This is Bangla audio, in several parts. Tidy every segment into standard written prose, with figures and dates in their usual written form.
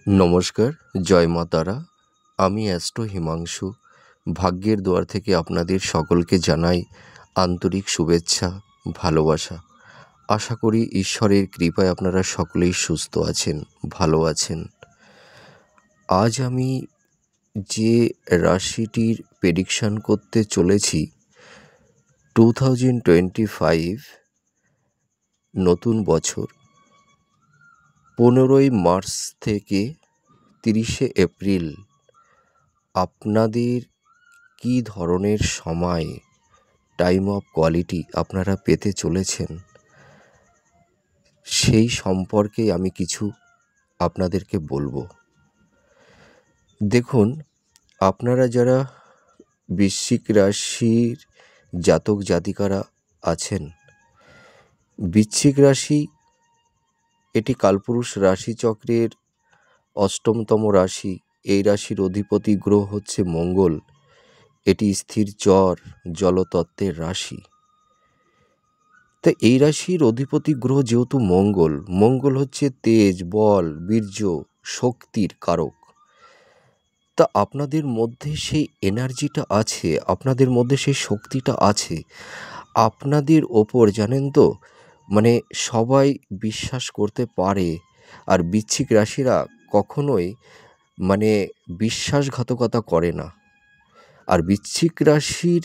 নমস্কার, জয় মা তারা। আমি অ্যাস্ট্রো হিমাংশু। ভাগ্যের দুয়ার থেকে আপনাদের সকলকে জানাই আন্তরিক শুভেচ্ছা, ভালোবাসা। আশা করি ঈশ্বরের কৃপায় আপনারা সকলেই সুস্থ আছেন, ভালো আছেন। আজ আমি যে রাশিটির প্রেডিকশান করতে চলেছি 2025 নতুন বছর 15ই মার্চ থেকে 30শে এপ্রিল আপনাদের কী ধরনের সময়, টাইম অফ কোয়ালিটি আপনারা পেতে চলেছেন, সেই সম্পর্কে আমি কিছু আপনাদেরকে বলবো। দেখুন, আপনারা যারা বৃশ্চিক রাশির জাতক জাতিকারা আছেন, বৃশ্চিক রাশি এটি কালপুরুষ রাশিচক্রের অষ্টমতম রাশি। এই রাশির অধিপতি গ্রহ হচ্ছে মঙ্গল। এটি স্থির চর জলতত্ত্বের রাশি। তা এই রাশির অধিপতি গ্রহ যেহেতু মঙ্গল হচ্ছে তেজ, বল, বীর্য, শক্তির কারক। তা আপনাদের মধ্যে সেই এনার্জিটা আছে, আপনাদের মধ্যে সেই শক্তিটা আছে। আপনাদের ওপর জানেন তো, মানে সবাই বিশ্বাস করতে পারে। আর বৃশ্চিক রাশিরা কখনোই বিশ্বাসঘাতকতা করে না। আর বৃশ্চিক রাশির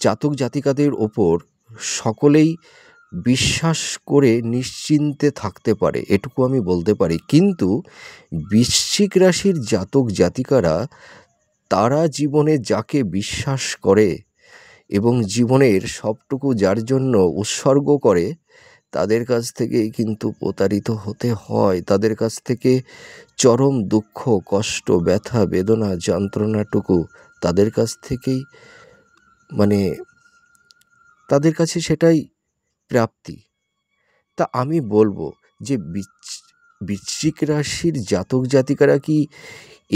জাতক জাতিকাদের ওপর সকলেই বিশ্বাস করে নিশ্চিন্তে থাকতে পারে, এটুকু আমি বলতে পারি। কিন্তু বৃশ্চিক রাশির জাতক জাতিকারা তারা জীবনে যাকে বিশ্বাস করে এবং জীবনের সবটুকু যার জন্য উৎসর্গ করে, তাদের কাছ থেকেই কিন্তু প্রতারিত হতে হয়। তাদের কাছ থেকে চরম দুঃখ, কষ্ট, ব্যথা, বেদনা, যন্ত্রণাটুকু তাদের কাছ থেকেই তাদের কাছে সেটাই প্রাপ্তি। তা আমি বলবো যে বৃশ্চিক রাশির জাতক জাতিকারা কি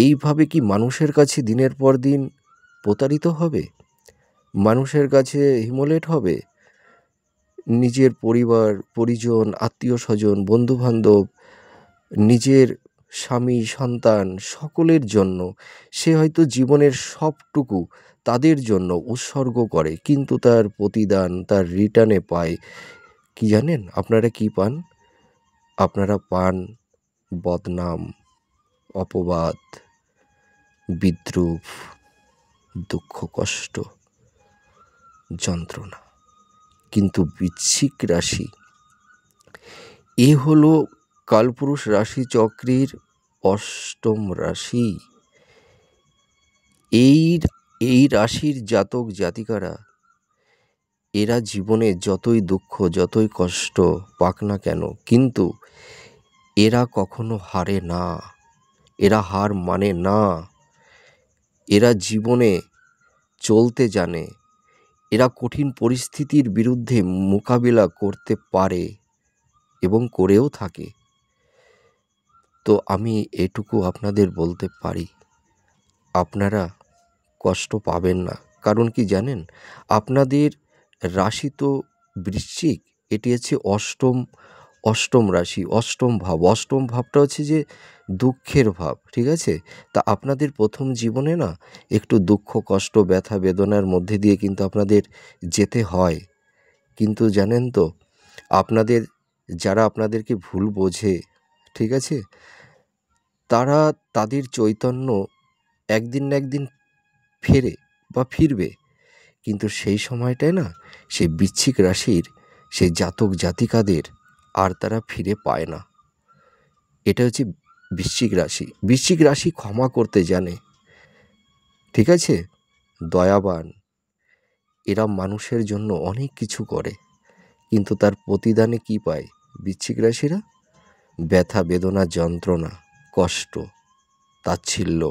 এইভাবে কি মানুষের কাছে দিনের পর দিন প্রতারিত হবে, মানুষের কাছে হিমোলেট হবে? নিজের পরিবার পরিজন, আত্মীয় স্বজন, বন্ধুবান্ধব, নিজের স্বামী সন্তান সকলের জন্য সে হয়তো জীবনের সবটুকু তাদের জন্য উৎসর্গ করে, কিন্তু তার প্রতিদান, তার রিটার্নে পায় কি জানেন? আপনারা কি পান? আপনারা পান বদনাম, অপবাদ, বিদ্রূপ, দুঃখ, কষ্ট, যন্ত্রণা। কিন্তু বৃশ্চিক রাশি এ হলো কালপুরুষ রাশিচক্রের অষ্টম রাশি। এই রাশির জাতক জাতিকারা এরা জীবনে যতই দুঃখ, যতই কষ্ট পাক না কেন, কিন্তু এরা কখনো হারে না, এরা হার মানে না। এরা জীবনে চলতে জানে, এরা কঠিন পরিস্থিতির বিরুদ্ধে মোকাবিলা করতে পারে এবং করেও থাকে। তো আমি এটুকু আপনাদের বলতে পারি, আপনারা কষ্ট পাবেন না। কারণ কি জানেন? আপনাদের রাশি তো বৃশ্চিক, এটি হচ্ছে অষ্টম রাশি, অষ্টম ভাব। অষ্টম ভাবটা হচ্ছে যে দুঃখের ভাব, ঠিক আছে? তা আপনাদের প্রথম জীবনে না একটু দুঃখ, কষ্ট, ব্যথা, বেদনার মধ্যে দিয়ে কিন্তু আপনাদের যেতে হয়। কিন্তু জানেন তো, যারা আপনাদেরকে ভুল বোঝে, ঠিক আছে, তারা তাদের চৈতন্য একদিন না একদিন ফিরবে। কিন্তু সেই সময়টায় না সেই বৃশ্চিক রাশির সেই জাতক জাতিকাদের আর তারা ফিরে পায় না। এটা হচ্ছে বৃশ্চিক রাশি। বৃশ্চিক রাশি ক্ষমা করতে জানে, ঠিক আছে, দয়াবান। এরা মানুষের জন্য অনেক কিছু করে, কিন্তু তার প্রতিদানে কি পায় বৃশ্চিক রাশিরা? ব্যথা, বেদনা, যন্ত্রণা, কষ্ট, তাচ্ছিল্য,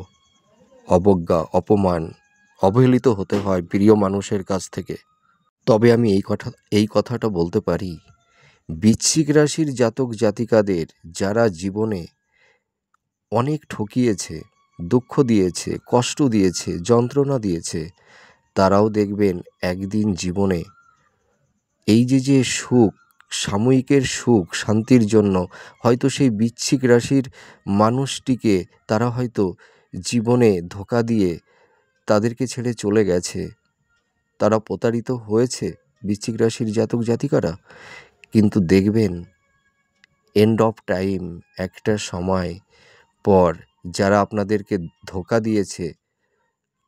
অবজ্ঞা, অপমান, অবহেলিত হতে হয় প্রিয় মানুষের কাছ থেকে। তবে আমি এই কথাটা বলতে পারি, বৃশ্চিক রাশির জাতক জাতিকাদের যারা জীবনে অনেক ঠকিয়েছে, দুঃখ দিয়েছে, কষ্ট দিয়েছে, যন্ত্রণা দিয়েছে, তারাও দেখবেন একদিন জীবনে এই যে সুখ, সাময়িকের সুখ শান্তির জন্য হয়তো সেই বৃশ্চিক রাশির মানুষটিকে তারা হয়তো জীবনে ধোঁকা দিয়ে তাদেরকে ছেড়ে চলে গেছে, তারা প্রতারিত হয়েছে বৃশ্চিক রাশির জাতক জাতিকারা। কিন্তু দেখবেন এন্ড অফ টাইম একটা সময় পর যারা আপনাদেরকে ধোঁকা দিয়েছে,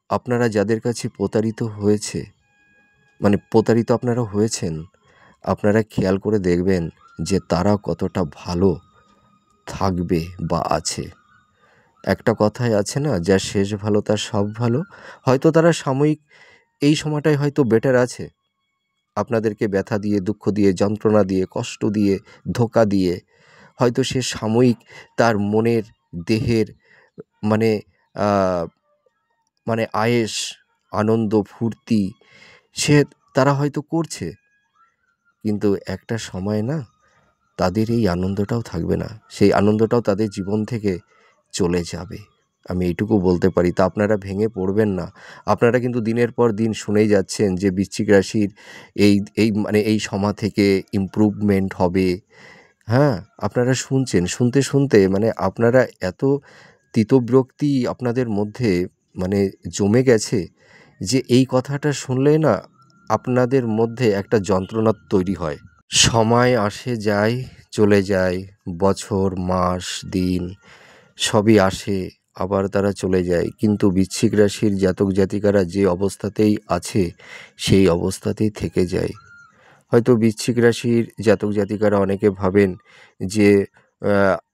আপনারা যাদের কাছে প্রতারিত হয়েছে, মানে প্রতারিত আপনারা হয়েছেন, আপনারা খেয়াল করে দেখবেন যে তারা কতটা ভালো থাকবে বা আছে। একটা কথাই আছে না, যার শেষ ভালো তার সব ভালো। হয়তো তারা সাময়িক এই সময়টায় হয়তো বেটার আছে, আপনাদেরকে ব্যথা দিয়ে, দুঃখ দিয়ে, যন্ত্রণা দিয়ে, কষ্ট দিয়ে, ধোঁকা দিয়ে হয়তো সে সাময়িক তার মনের, দেহের মানে মানে আয়েশ, আনন্দ, ফুর্তি সে তারা হয়তো করছে। কিন্তু একটা সময় না তাদের এই আনন্দটাও থাকবে না, সেই আনন্দটাও তাদের জীবন থেকে চলে যাবে। আমি এইটুকু বলতে পারি। তা আপনারা ভেঙে পড়বেন না। আপনারা কিন্তু দিনের পর দিন শুনেই যাচ্ছেন যে বৃশ্চিক রাশির এই এই মানে এই সময় থেকে ইমপ্রুভমেন্ট হবে। হ্যাঁ, আপনারা শুনছেন, শুনতে শুনতে মানে আপনারা এত তিতবিরক্তি আপনাদের মধ্যে মানে জমে গেছে যে এই কথাটা শুনলেই না আপনাদের মধ্যে একটা যন্ত্রণা তৈরি হয়। সময় আসে যায়, চলে যায়, বছর, মাস, দিন সবই আসে, আবার তারা চলে যায়। কিন্তু বৃশ্চিক রাশির জাতক জাতিকারা যে অবস্থাতেই আছে সেই অবস্থাতেই থেকে যায়। হয়তো বৃশ্চিক রাশির জাতক জাতিকারা অনেকে ভাবেন যে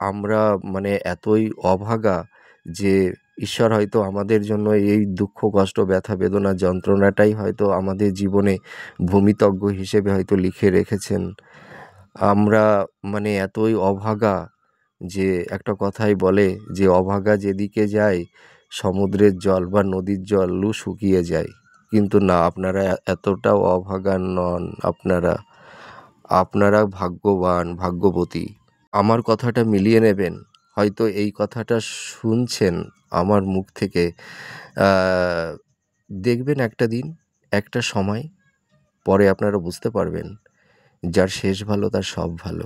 আমরা মানে এতই অভাগা যে ঈশ্বর হয়তো আমাদের জন্য এই দুঃখ, কষ্ট, ব্যথা, বেদনা, যন্ত্রণাটাই হয়তো আমাদের জীবনে ভূমিতজ্ঞ হিসেবে হয়তো লিখে রেখেছেন। আমরা মানে এতই অভাগা যে একটা কথাই বলে যে অভাগা যেদিকে যায় সমুদ্রের জল বা নদীর জল শুকিয়ে যায়। কিন্তু না, আপনারা এতটাও অভাগা নন। আপনারা ভাগ্যবান, ভাগ্যবতী। আমার কথাটা মিলিয়ে নেবেন। হয়তো এই কথাটা শুনছেন আমার মুখ থেকে। দেখবেন একটা দিন, একটা সময় পরে আপনারা বুঝতে পারবেন যার শেষ ভালো তার সব ভালো।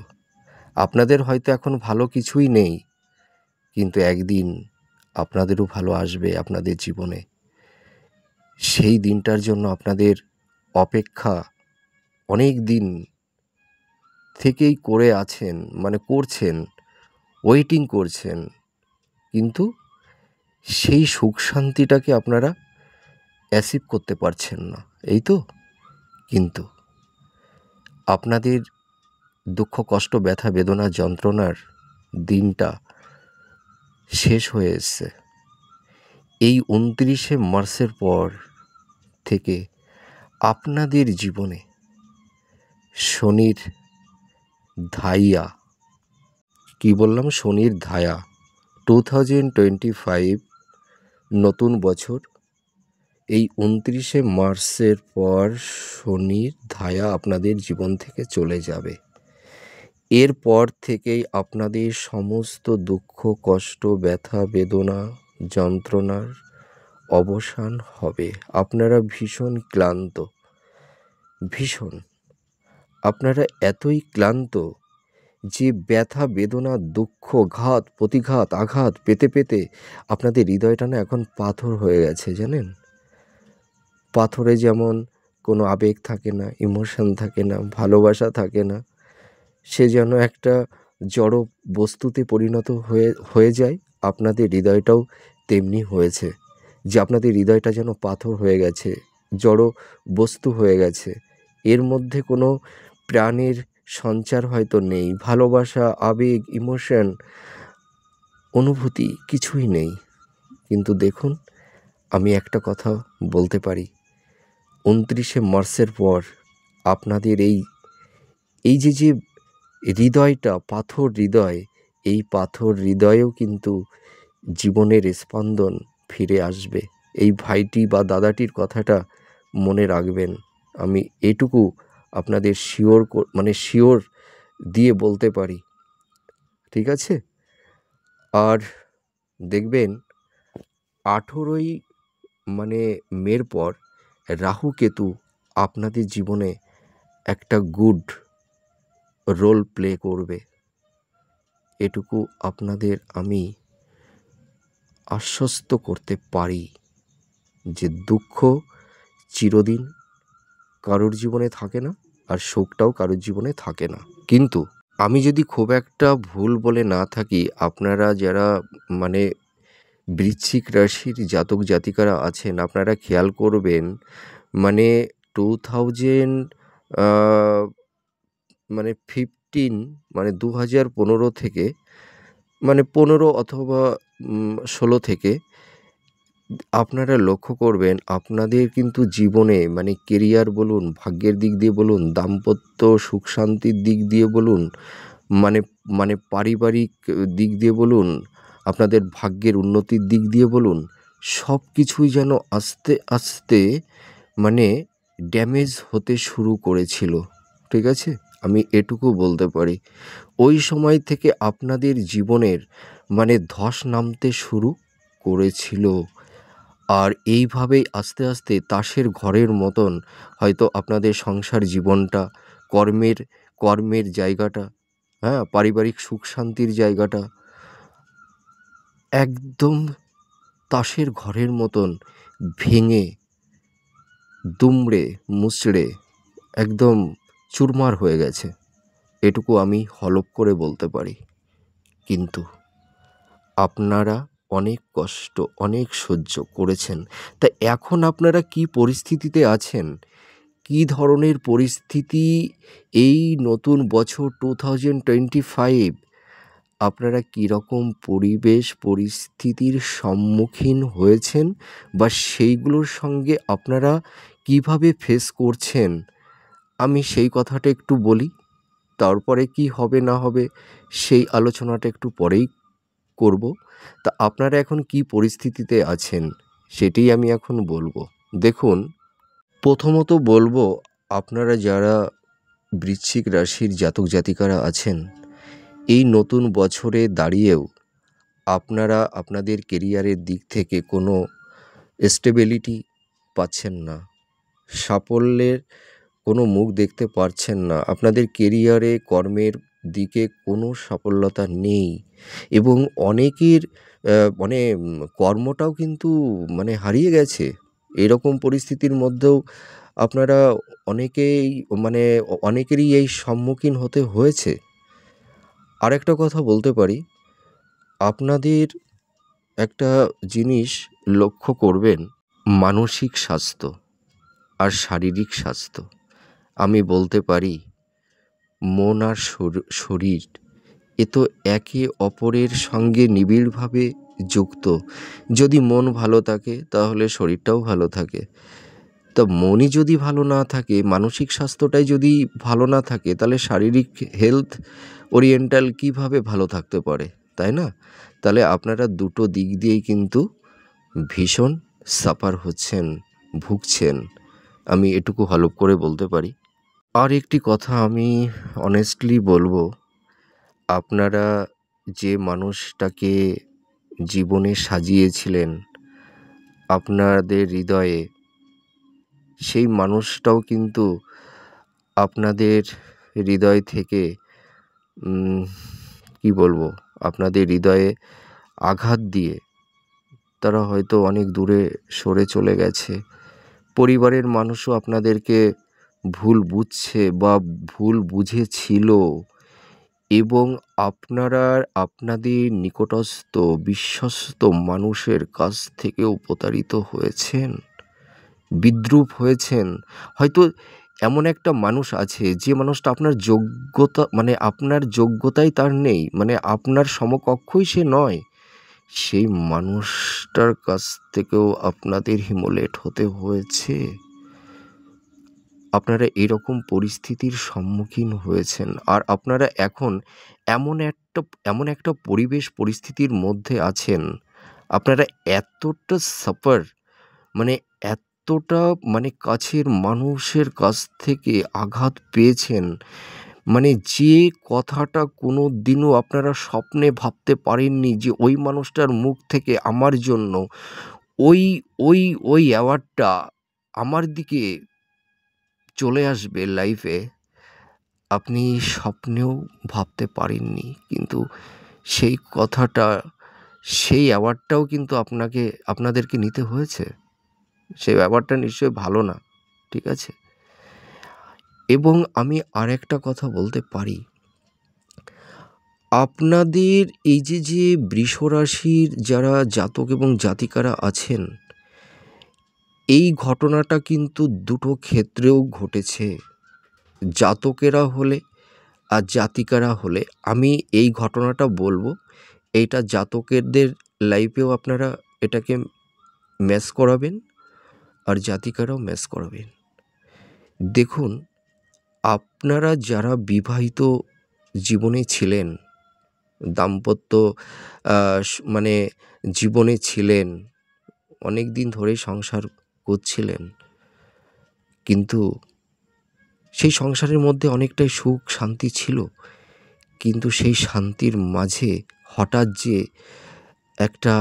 আপনাদের হয়তো এখন ভালো কিছুই নেই, কিন্তু একদিন আপনাদেরও ভালো আসবে আপনাদের জীবনে। সেই দিনটার জন্য আপনাদের অপেক্ষা অনেক দিন থেকেই করে আছেন, মানে করছেন, ওয়েটিং করছেন। কিন্তু সেই সুখ শান্তিটাকে আপনারা অ্যাচিভ করতে পারছেন না, এই তো। কিন্তু আপনাদের দুঃখ, কষ্ট, ব্যথা, বেদনা, যন্ত্রণার দিনটা শেষ হয়ে এসছে। এই 29শে মার্চের পর থেকে আপনাদের জীবনে শনির ধাইয়া, কি বললাম, শনির ধায়া 2025 নতুন বছর, এই 29শে মার্চের পর শনির ধায়া আপনাদের জীবন থেকে চলে যাবে। এরপর থেকেই আপনাদের সমস্ত দুঃখ, কষ্ট, ব্যথা, বেদনা, যন্ত্রণার অবসান হবে। আপনারা ভীষণ ক্লান্ত, ভীষণ। আপনারা এতই ক্লান্ত যে ব্যথা, বেদনা, দুঃখ, ঘাত, প্রতিঘাত, আঘাত পেতে পেতে আপনাদের হৃদয়টা না এখন পাথর হয়ে গেছে, জানেন? পাথরে যেমন কোনো আবেগ থাকে না, ইমোশন থাকে না, ভালোবাসা থাকে না, সে যেন একটা জড় বস্তুতে পরিণত হয়ে যায়। আপনাদের হৃদয়টাও তেমনি হয়েছে, যে আপনাদের হৃদয়টা যেন পাথর হয়ে গেছে, জড় বস্তু হয়ে গেছে। এর মধ্যে কোনো প্রাণের সঞ্চার হয়তো নেই, ভালোবাসা, আবেগ, ইমোশন, অনুভূতি কিছুই নেই। কিন্তু দেখুন, আমি একটা কথা বলতে পারি, 29শে মার্চের পর আপনাদের এই যে হৃদয়টা পাথর হৃদয়, এই পাথর হৃদয়েও কিন্তু জীবনের স্পন্দন ফিরে আসবে। এই ভাইটি বা দাদাটির কথাটা মনে রাখবেন। আমি এটুকু আপনাদের শিওর দিয়ে বলতে পারি, ঠিক আছে? আর দেখবেন 18ই মের পর রাহু কেতু আপনাদের জীবনে একটা গুড রোল প্লে করবে। এটুকু আপনাদের আমি আশ্বস্ত করতে পারি যে দুঃখ চিরদিন কারোর জীবনে থাকে না, আর শোকটাও কারোর জীবনে থাকে না। কিন্তু আমি যদি খুব একটা ভুল বলে না থাকি, আপনারা যারা মানে বৃশ্চিক রাশির জাতক জাতিকারা আছেন, আপনারা খেয়াল করবেন মানে 2000 মানে 15 মানে 2015 থেকে মানে 15 অথবা 16 থেকে আপনারা লক্ষ্য করবেন আপনাদের কিন্তু জীবনে মানে কেরিয়ার বলুন, ভাগ্যের দিক দিয়ে বলুন, দাম্পত্য সুখ শান্তির দিক দিয়ে বলুন, মানে মানে পারিবারিক দিক দিয়ে বলুন, আপনাদের ভাগ্যের উন্নতির দিক দিয়ে বলুন, সব কিছুই যেন আস্তে আস্তে মানে ড্যামেজ হতে শুরু করেছিল। ঠিক আছে? আমি এটুকু বলতে পারি। ওই সময় থেকে আপনাদের জীবনের মানে ধস নামতে শুরু করেছিল। আর এইভাবেই আস্তে আস্তে তাসের ঘরের মতন হয়তো আপনাদের সংসার জীবনটা, কর্মের জায়গাটা, হ্যাঁ, পারিবারিক সুখ শান্তির জায়গাটা একদম তাসের ঘরের মতন ভেঙে দুমড়ে মুচড়ে একদম চুরমার হয়ে গেছে। এটুকু আমি হলফ করে বলতে পারি। কিন্তু আপনারা অনেক কষ্ট, অনেক সহ্য করেছেন। তা এখন আপনারা কি পরিস্থিতিতে আছেন? কী ধরনের পরিস্থিতি এই নতুন বছর 2025 আপনারা কীরকম পরিবেশ পরিস্থিতির সম্মুখীন হয়েছেন বা সেইগুলোর সঙ্গে আপনারা কিভাবে ফেস করছেন, আমি সেই কথাটা একটু বলি। তারপরে কি হবে না হবে সেই আলোচনাটা একটু পরেই করব। তা আপনারা এখন কি পরিস্থিতিতে আছেন সেটাই আমি এখন বলবো। দেখুন, প্রথমত বলবো আপনারা যারা বৃশ্চিক রাশির জাতক জাতিকারা আছেন, এই নতুন বছরে দাঁড়িয়েও আপনারা আপনাদের কেরিয়ারের দিক থেকে কোনো স্টেবিলিটি পাচ্ছেন না, সাফল্যের কোনো মুখ দেখতে পারছেন না, আপনাদের কেরিয়ারে কর্মের দিকে কোনো সাফল্যতা নেই এবং অনেকের মানে কর্মটাও কিন্তু মানে হারিয়ে গেছে। এরকম পরিস্থিতির মধ্যেও আপনারা অনেকেই মানে অনেকেরই এই সম্মুখীন হতে হয়েছে। আরেকটা কথা বলতে পারি, আপনাদের একটা জিনিস লক্ষ্য করবেন, মানসিক স্বাস্থ্য আর শারীরিক স্বাস্থ্য, আমি বলতে পারি মন আর শরীর এ তো একে অপরের সঙ্গে নিবিড়ভাবে যুক্ত। যদি মন ভালো থাকে তাহলে শরীরটাও ভালো থাকে। তা মনই যদি ভালো না থাকে, মানসিক স্বাস্থ্যটাই যদি ভালো না থাকে, তাহলে শারীরিক হেলথ ওরিয়েন্টাল কীভাবে ভালো থাকতে পারে, তাই না? তাহলে আপনারা দুটো দিক দিয়েই কিন্তু ভীষণ সাফার হচ্ছেন, ভুগছেন, আমি এটুকু হলফ করে বলতে পারি। আর একটি কথা আমি অনেস্টলি বলবো, আপনারা যে মানুষটাকে জীবনে সাজিয়েছিলেন আপনাদের হৃদয়ে, সেই মানুষটাও কিন্তু আপনাদের হৃদয় থেকে কি বলবো, আপনাদের হৃদয়ে আঘাত দিয়ে তারা হয়তো অনেক দূরে সরে চলে গেছে। পরিবারের মানুষও আপনাদেরকে ভুল বুঝছে বা ভুল বুঝেছিল এবং আপনারা আপনাদের নিকটস্থ বিশ্বস্ত মানুষের কাছ থেকেও প্রতারিত হয়েছেন, বিদ্রূপ হয়েছেন। হয়তো এমন একটা মানুষ আছে যে মানুষটা আপনার যোগ্যতা মানে আপনার যোগ্যতাই তার নেই, মানে আপনার সমকক্ষই সে নয়, সেই মানুষটার কাছ থেকেও আপনাদের হিমোলেট হতে হয়েছে। আপনারা এরকম পরিস্থিতির সম্মুখীন হয়েছেন আর আপনারা এখন এমন একটা পরিবেশ পরিস্থিতির মধ্যে আছেন, আপনারা এতটা সাফার মানে এতটা মানে কাছের মানুষের কাছ থেকে আঘাত পেয়েছেন, মানে যে কথাটা কোনো দিনও আপনারা স্বপ্নে ভাবতে পারেননি যে ওই মানুষটার মুখ থেকে আমার জন্য ওই ওই ওই অ্যাওয়ার্ডটা আমার দিকে চলে আসবে লাইফে, আপনি স্বপ্নেও ভাবতে পারেননি, কিন্তু সেই কথাটা, সেই অ্যাওয়ার্ডটাও কিন্তু আপনাদেরকে নিতে হয়েছে। সেই ব্যাপারটা নিশ্চয়ই ভালো না, ঠিক আছে? এবং আমি আরেকটা কথা বলতে পারি, আপনাদের এই যে বৃষরাশির যারা জাতক এবং জাতিকারা আছেন, এই ঘটনাটা কিন্তু দুটো ক্ষেত্রেও ঘটেছে। জাতকেরা হলে আর জাতিকারা হলে আমি এই ঘটনাটা বলবো, এইটা জাতকেরদের লাইফেও আপনারা এটাকে ম্যাচ করাবেন আর জাতিকারাও ম্যাচ করাবেন। দেখুন, আপনারা যারা বিবাহিত জীবনে ছিলেন, দাম্পত্য মানে জীবনে ছিলেন, অনেক দিন ধরেই সংসার করছিলেন, কিন্তু সেই সংসারের মধ্যে অনেকটাই সুখ শান্তি ছিল, কিন্তু সেই শান্তির মাঝে হঠাৎ যে একটা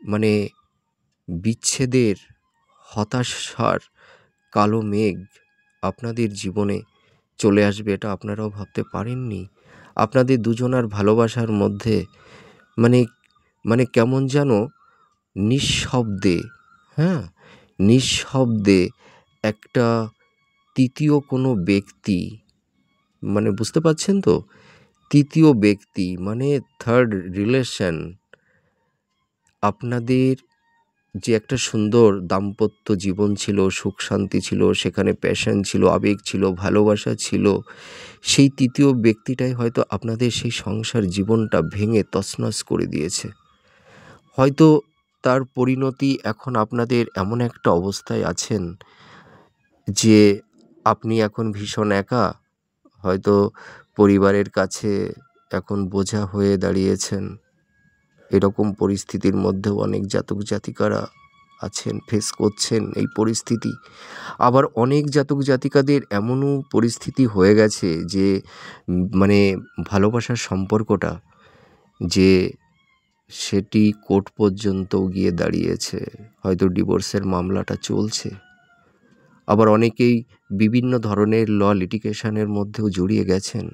মানে বিচ্ছেদের হতাশার কালো মেঘ আপনাদের জীবনে চলে আসবে, এটা আপনারাও ভাবতে পারেননি। আপনাদের দুজনার ভালোবাসার মধ্যে মানে মানে কেমন যেন নিঃশব্দে, হ্যাঁ, নিঃশব্দে একটা তৃতীয় কোনো ব্যক্তি, মানে বুঝতে পারছেন তো? তৃতীয় ব্যক্তি মানে থার্ড রিলেশন, আপনাদের যে একটা সুন্দর দাম্পত্য জীবন ছিল, সুখ শান্তি ছিল, সেখানে প্যাশন ছিল, আবেগ ছিল, ভালোবাসা ছিল, সেই তৃতীয় ব্যক্তিটাই হয়তো আপনাদের সেই সংসার জীবনটা ভেঙে তছনছ করে দিয়েছে। হয়তো তার পরিণতি এখন আপনাদের এমন একটা অবস্থায় আছেন যে আপনি এখন ভীষণ একা, হয়তো পরিবারের কাছে এখন বোঝা হয়ে দাঁড়িয়েছেন। এরকম পরিস্থিতির মধ্যেও অনেক জাতক জাতিকারা আছেন, ফেস করছেন এই পরিস্থিতি। আবার অনেক জাতক জাতিকাদের এমনও পরিস্থিতি হয়ে গেছে যে মানে ভালোবাসার সম্পর্কটা যে সেটি কোর্ট পর্যন্তও গিয়ে দাঁড়িয়েছে, হয়তো ডিভোর্সের মামলাটা চলছে। আবার অনেকেই বিভিন্ন ধরনের লিটিগেশনের মধ্যেও জড়িয়ে গেছেন।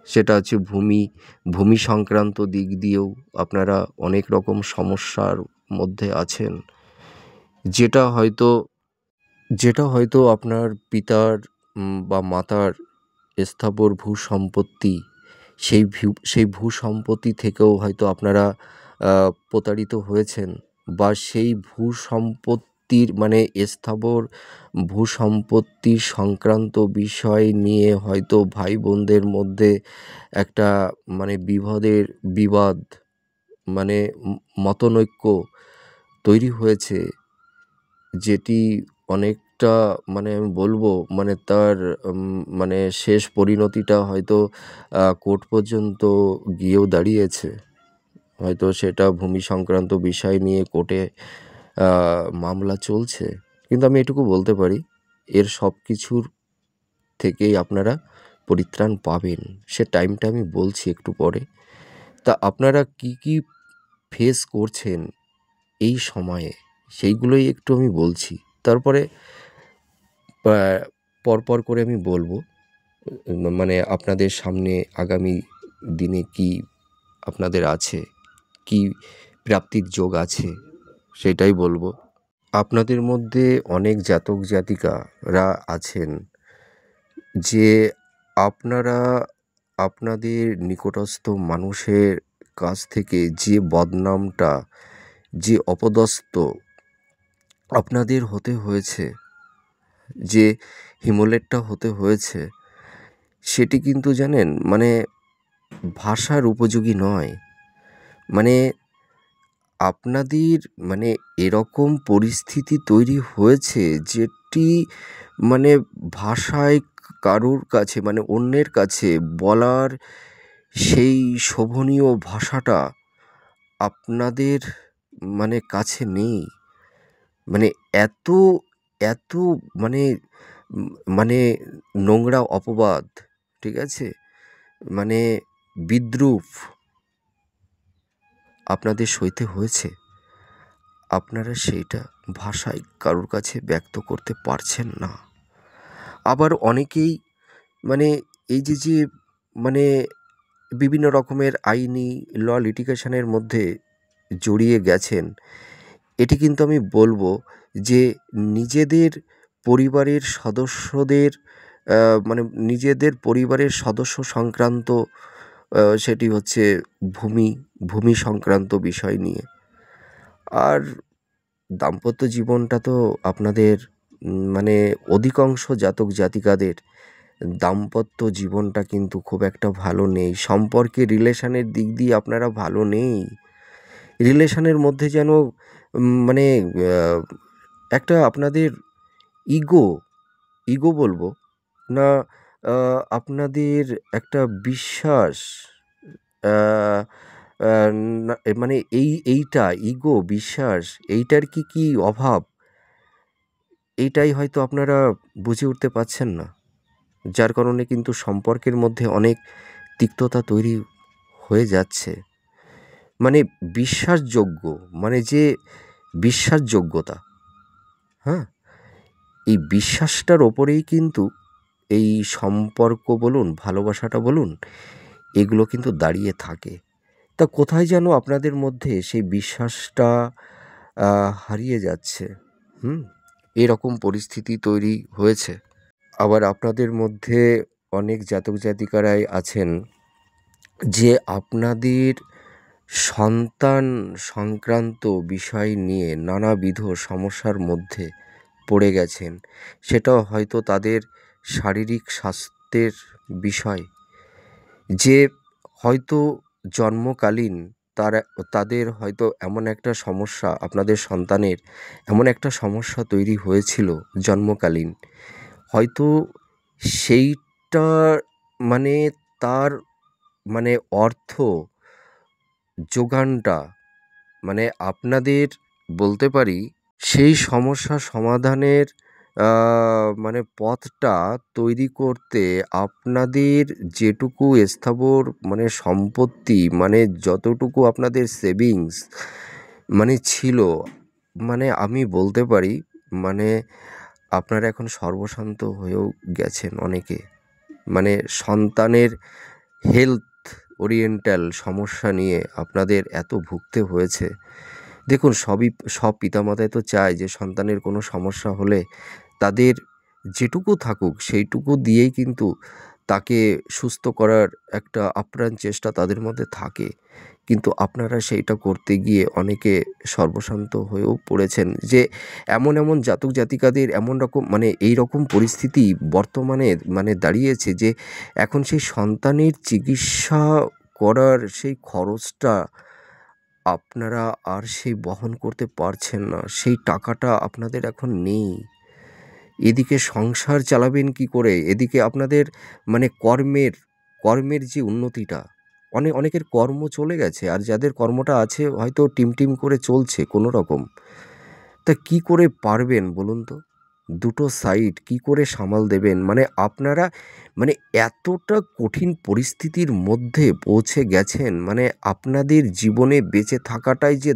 সেটা হচ্ছে ভূমি সংক্রান্ত দিক দিয়েও আপনারা অনেক রকম সমস্যার মধ্যে আছেন, যেটা হয়তো আপনার পিতার বা মাতার স্থাবর ভূসম্পত্তি, সেই ভূসম্পত্তি থেকেও হয়তো আপনারা প্রতারিত হয়েছেন, বা সেই ভূসম্পত্তির মানে স্থাবর ভূসম্পত্তি সংক্রান্ত বিষয় নিয়ে হয়তো ভাই বোনদের মধ্যে একটা মানে বিবাদ, মানে মতনৈক্য তৈরি হয়েছে, যেটি অনেকটা মানে আমি বলবো মানে তার মানে শেষ পরিণতিটা হয়তো কোর্ট পর্যন্ত গিয়েও দাঁড়িয়েছে। হয়তো সেটা ভূমি সংক্রান্ত বিষয় নিয়ে কোর্টে মামলা চলছে। কিন্তু আমি এটুকু বলতে পারি, এর সব কিছুর থেকেই আপনারা পরিত্রাণ পাবেন। সে টাইমটা আমি বলছি একটু পরে। তা আপনারা কি ফেস করছেন এই সময়ে, সেইগুলোই একটু আমি বলছি। তারপরে পরপর করে আমি বলবো মানে আপনাদের সামনে আগামী দিনে কি আপনাদের আছে, কি প্রাপ্তির যোগ আছে, সেটাই বলবো। আপনাদের মধ্যে অনেক জাতক জাতিকারা আছেন যে আপনারা আপনাদের নিকটস্থ মানুষের কাছ থেকে যে বদনামটা, যে অপদস্থ আপনাদের হতে হয়েছে, যে হিমলেটটা হতে হয়েছে, সেটি কিন্তু জানেন মানে ভাষার উপযোগী নয়। মানে আপনাদের মানে এরকম পরিস্থিতি তৈরি হয়েছে যেটি মানে ভাষায় কারুর কাছে মানে অন্যের কাছে বলার সেই শোভনীয় ভাষাটা আপনাদের মানে কাছে নেই। মানে এত এত মানে মানে নোংরা অপবাদ, ঠিক আছে, মানে বিদ্রূপ আপনাদের সইতে হয়েছে, আপনারা সেইটা ভাষায় কারুর কাছে ব্যক্ত করতে পারছেন না। আবার অনেকেই মানে এই যে মানে বিভিন্ন রকমের আইনি লিটিগেশনের মধ্যে জড়িয়ে গেছেন, এটি কিন্তু আমি বলব যে নিজেদের পরিবারের সদস্যদের মানে নিজেদের পরিবারের সদস্য সংক্রান্ত সেটি হচ্ছে ভূমি সংক্রান্ত বিষয় নিয়ে। আর দাম্পত্য জীবনটা তো আপনাদের মানে অধিকাংশ জাতক জাতিকাদের দাম্পত্য জীবনটা কিন্তু খুব একটা ভালো নেই। সম্পর্কে রিলেশনের দিক দিয়ে আপনারা ভালো নেই। রিলেশনের মধ্যে যেন মানে একটা আপনাদের ইগো, বলবো না, আপনাদের একটা বিশ্বাস, আ আ না মানে এইটা ইগো, বিশ্বাস এইটার কি অভাব, এইটাই হয়তো আপনারা বুঝে উঠতে পারছেন না। যার কারণে কিন্তু সম্পর্কের মধ্যে অনেক তিক্ততা তৈরি হয়ে যাচ্ছে। মানে বিশ্বাসযোগ্য, মানে যে বিশ্বাসযোগ্যতা, হ্যাঁ? এই বিশ্বাসটার ওপরেই কিন্তু এই সম্পর্ক বলুন, ভালোবাসাটা বলুন, এগুলো কিন্তু দাঁড়িয়ে থাকে। তা কোথায় যেন আপনাদের মধ্যে সেই বিশ্বাসটা হারিয়ে যাচ্ছে। হুম? এরকম পরিস্থিতি তৈরি হয়েছে। আবার আপনাদের মধ্যে অনেক জাতক জাতিকারাই আছেন যে আপনাদের সন্তান সংক্রান্ত বিষয় নিয়ে নানাবিধ সমস্যার মধ্যে পড়ে গেছেন। সেটাও হয়তো তাদের শারীরিক স্বাস্থ্যের বিষয়। যে হয়তো জন্মকালীন তারা তাদের হয়তো এমন একটা সমস্যা, আপনাদের সন্তানের এমন একটা সমস্যা তৈরি হয়েছিল জন্মকালীন। হয়তো সেইটা মানে তার মানে অর্থ যোগানটা মানে আপনাদের বলতে পারি সেই সমস্যা সমাধানের মানে পথটা তৈরি করতে আপনাদের যেটুকু স্থাবর মানে সম্পত্তি, মানে যতটুকু আপনাদের সেভিংস মানে ছিল, মানে আমি বলতে পারি মানে আপনারা এখন সর্বশান্ত হয়েও গেছেন অনেকে। মানে সন্তানের হেলথ ওরিয়েন্টাল সমস্যা নিয়ে আপনাদের এত ভুগতে হয়েছে। দেখুন, সব পিতামাতাই তো চায় যে সন্তানের কোনো সমস্যা হলে তাদের যেটুকু থাকুক সেইটুকু দিয়েই কিন্তু তাকে সুস্থ করার একটা আপ্রাণ চেষ্টা তাদের মধ্যে থাকে। কিন্তু আপনারা সেইটা করতে গিয়ে অনেকে সর্বশান্ত হয়েও পড়েছেন। যে এমন জাতক জাতিকাদের এমন রকম মানে এই রকম পরিস্থিতি বর্তমানে মানে দাঁড়িয়েছে যে এখন সেই সন্তানের চিকিৎসা করার সেই খরচটা আপনারা আর সেই বহন করতে পারছেন না। সেই টাকাটা আপনাদের এখন নেই। এদিকে সংসার চালাবেন কি করে? এদিকে আপনাদের মানে কর্মের যে উন্নতিটা, অনেকের কর্ম চলে গেছে। আর যাদের কর্মটা আছে হয়তো টিমটিম করে চলছে কোনোরকম। তা কি করে পারবেন বলুন তো? দুটো সাইড কি করে সামাল দেবেন? মানে আপনারা মানে এতটা কঠিন পরিস্থিতির মধ্যে পৌঁছে গেছেন, মানে আপনাদের জীবনে বেঁচে থাকাটাই যে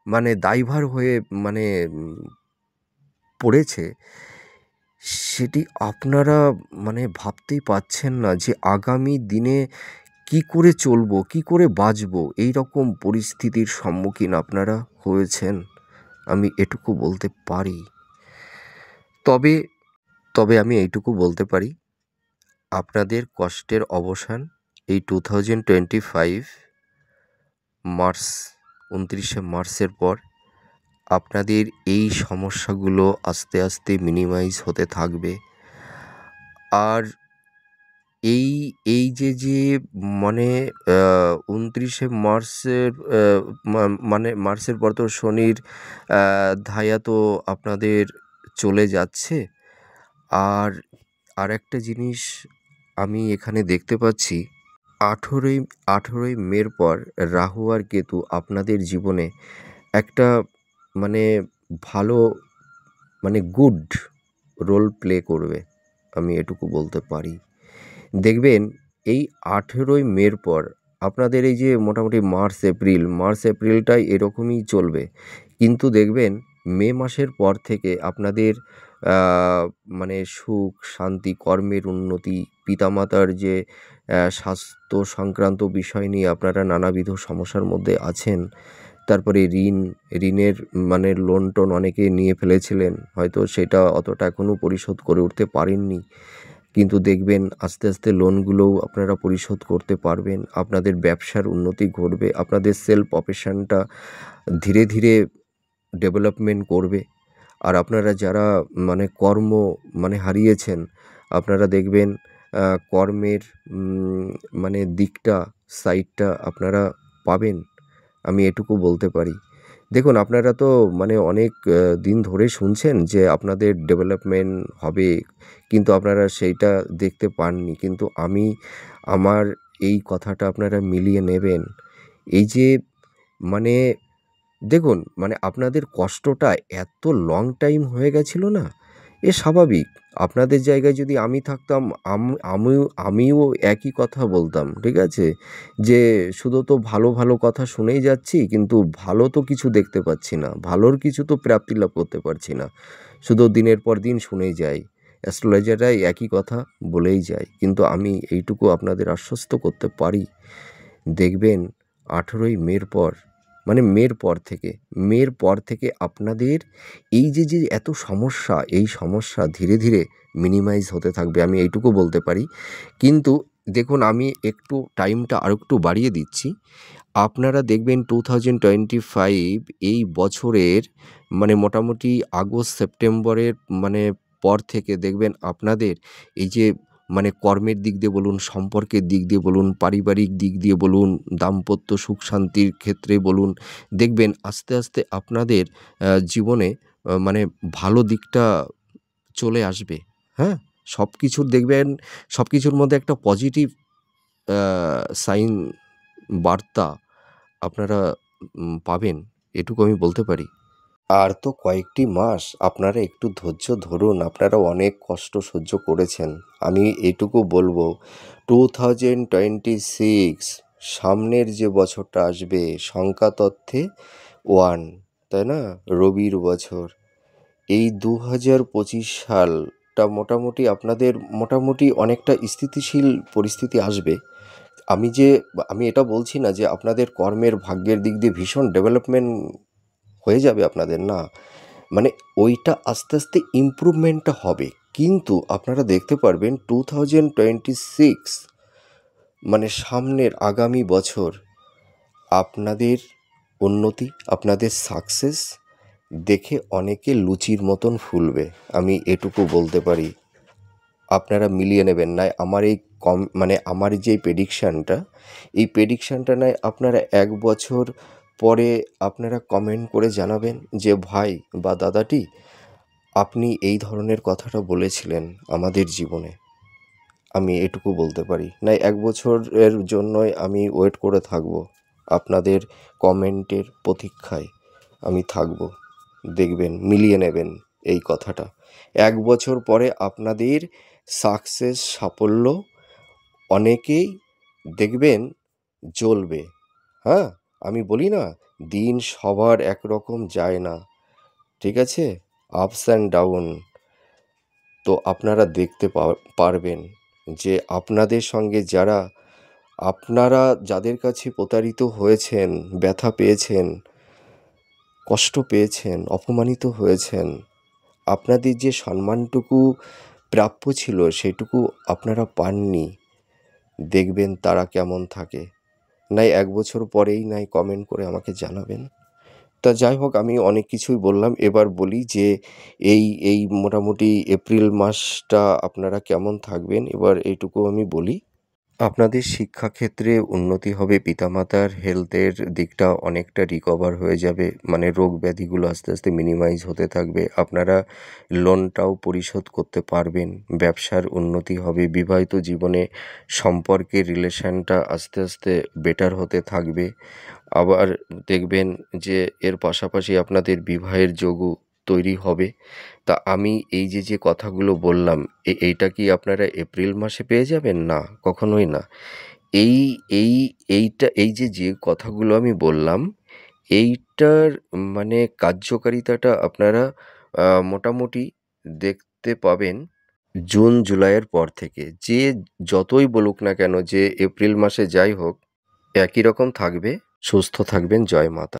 মানে দায়ভার হয়ে মানে পড়েছে, সেটি আপনারা মানে ভাবতেই পারছেন না যে আগামী দিনে কি করে চলবো, কি করে বাঁচবো? এইরকম পরিস্থিতির সম্মুখীন আপনারা হয়েছেন। আমি এটুকু বলতে পারি। তবে তবে আমি এইটুকু বলতে পারি, আপনাদের কষ্টের অবসান এই 2025 মার্চ 29শে মার্চের পর আপনাদের এই সমস্যাগুলো আস্তে আস্তে মিনিমাইজ হতে থাকবে। আর এই এই যে মানে 29শে মার্চের মানে মার্চের পর তো শনির ধাইয়া তো আপনাদের চলে যাচ্ছে। আর আরেকটা জিনিস আমি এখানে দেখতে পাচ্ছি, 18ই মের পর রাহু আর কেতু আপনাদের জীবনে একটা মানে ভালো মানে গুড রোল প্লে করবে। আমি এটুকু বলতে পারি। দেখবেন এই 18ই মের পর আপনাদের এই যে মোটামুটি মার্চ এপ্রিলটাই এরকমই চলবে। কিন্তু দেখবেন মে মাসের পর থেকে আপনাদের মানে সুখ শান্তি, কর্মের উন্নতি, পিতামাতার যে স্বাস্থ্য সংক্রান্ত বিষয় নিয়ে আপনারা নানাবিধ সমস্যার মধ্যে আছেন। তারপরে ঋণের মানে লোন টোন অনেকে নিয়ে ফেলেছিলেন, হয়তো সেটা অতটা এখনও পরিশোধ করে উঠতে পারেননি, কিন্তু দেখবেন আস্তে আস্তে লোনগুলোও আপনারা পরিশোধ করতে পারবেন। আপনাদের ব্যবসার উন্নতি ঘটবে, আপনাদের সেলফ প্রফেশনটা ধীরে ধীরে ডেভেলপমেন্ট করবে। আর আপনারা যারা মানে কর্ম মানে হারিয়েছেন, আপনারা দেখবেন কর্মের মানে দিকটা, সাইডটা আপনারা পাবেন, আমি এটুকু বলতে পারি। দেখুন, আপনারা তো মানে অনেক দিন ধরে শুনছেন যে আপনাদের ডেভেলপমেন্ট হবে, কিন্তু আপনারা সেইটা দেখতে পাননি। কিন্তু আমার এই কথাটা আপনারা মিলিয়ে নেবেন। এই যে মানে দেখুন, মানে আপনাদের কষ্টটা এত লং টাইম হয়ে গেছিল না, এ স্বাভাবিক। আপনাদের জায়গায় যদি আমি থাকতাম, আমিও একই কথা বলতাম, ঠিক আছে? যে শুধু তো ভালো ভালো কথা শুনেই যাচ্ছি, কিন্তু ভালো তো কিছু দেখতে পাচ্ছি না, ভালোর কিছু তো প্রাপ্তি লাভ করতে পারছি না, শুধু দিনের পর দিন শুনেই যাই, অ্যাস্ট্রোলজাররাই একই কথা বলেই যায়। কিন্তু আমি এইটুকু আপনাদের আশ্বস্ত করতে পারি, দেখবেন 18ই মের পর, মানে মের পর থেকে আপনাদের এই যে এত সমস্যা, এই সমস্যা ধীরে ধীরে মিনিমাইজ হতে থাকবে, আমি এইটুকু বলতে পারি। কিন্তু দেখুন, আমি একটু টাইমটা আরেকটু বাড়িয়ে দিচ্ছি। আপনারা দেখবেন 2025 এই বছরের মানে মোটামুটি আগস্ট সেপ্টেম্বরের মানে পর থেকে দেখবেন আপনাদের এই যে মানে কর্মের দিক দিয়ে বলুন, সম্পর্কের দিক দিয়ে বলুন, পারিবারিক দিক দিয়ে বলুন, দাম্পত্য সুখ শান্তির ক্ষেত্রে বলুন, দেখবেন আস্তে আস্তে আপনাদের জীবনে মানে ভালো দিকটা চলে আসবে। হ্যাঁ, সব কিছুর দেখবেন, সব কিছুর মধ্যে একটা পজিটিভ সাইন, বার্তা আপনারা পাবেন, এটুকু আমি বলতে পারি। আর তো কয়েকটি মাস আপনারা একটু ধৈর্য ধরুন, আপনারা অনেক কষ্ট সহ্য করেছেন। আমি এটুকু বলবো, 2026 সামনের যে বছরটা আসবে, সংখ্যাতত্ত্বে 1, তাই না? রবির বছর। এই 2025 সালটা মোটামুটি আপনাদের মোটামুটি অনেকটা স্থিতিশীল পরিস্থিতি আসবে। আমি এটা বলছি না যে আপনাদের কর্মের ভাগ্যের দিক দিয়ে ভীষণ ডেভেলপমেন্ট হয়ে যাবে আপনাদের, না। মানে ওইটা আস্তে আস্তে ইমপ্রুভমেন্টটা হবে। কিন্তু আপনারা দেখতে পারবেন 2026 মানে সামনের আগামী বছর আপনাদের উন্নতি, আপনাদের সাকসেস দেখে অনেকে লুচির মতন ফুলবে, আমি এটুকু বলতে পারি। আপনারা মিলিয়ে নেবেন, নয় আমার এই মানে আমার যে প্রেডিকশানটা, এই প্রেডিকশানটা নয় আপনারা 1 বছর পরে আপনারা কমেন্ট করে জানাবেন যে ভাই বা দাদাটি, আপনি এই ধরনের কথাটা বলেছিলেন আমাদের জীবনে। আমি এটুকু বলতে পারি, নয় 1 বছরের জন্যই আমি ওয়েট করে থাকবো, আপনাদের কমেন্টের প্রতীক্ষায় আমি থাকবো। দেখবেন, মিলিয়ে নেবেন এই কথাটা। 1 বছর পরে আপনাদের সাকসেস, সাফল্য অনেকেই দেখবেন জ্বলবে। হ্যাঁ, আমি বলি না, দিন সবার একরকম যায় না, ঠিক আছে? Ups and down. তো আপনারা দেখতে পারবেন যে আপনাদের সঙ্গে আপনারা যাদের কাছে প্রতারিত হয়েছেন, ব্যথা পেয়েছেন, কষ্ট পেয়েছেন, অপমানিত হয়েছেন, আপনাদের যে সম্মানটুকু প্রাপ্য ছিল সেটুকু আপনারা পাননি, দেখবেন তারা কেমন থাকে। নয় 1 বছর পরেই নয় কমেন্ট করে আমাকে জানাবেন। তা যাই হোক, আমি অনেক কিছুই বললাম, এবার বলি যে এই মোটামুটি এপ্রিল মাসটা আপনারা কেমন থাকবেন, এবার এইটুকু আমি বলি। আপনাদের শিক্ষাক্ষেত্রে উন্নতি হবে, পিতামাতার হেলথের দিকটা অনেকটা রিকভার হয়ে যাবে, মানে রোগ ব্যাধিগুলো আস্তে আস্তে মিনিমাইজ হতে থাকবে, আপনারা লোনটাও পরিশোধ করতে পারবেন, ব্যবসার উন্নতি হবে, বিবাহিত জীবনে সম্পর্কের রিলেশনটা আস্তে আস্তে বেটার হতে থাকবে। আবার দেখবেন যে এর পাশাপাশি আপনাদের বিবাহের যোগও তৈরি হবে। তা আমি এই যে কথাগুলো বললাম, এইটা কি আপনারা এপ্রিল মাসে পেয়ে যাবেন? না, কখনোই না। এই এই এই যে কথাগুলো আমি বললাম, এইটার মানে কার্যকারিতাটা আপনারা মোটামুটি দেখতে পাবেন জুন জুলাইয়ের পর থেকে। যে যতই বলুক না কেন যে এপ্রিল মাসে যাই হোক একই রকম থাকবে। সুস্থ থাকবেন। জয় মাতা।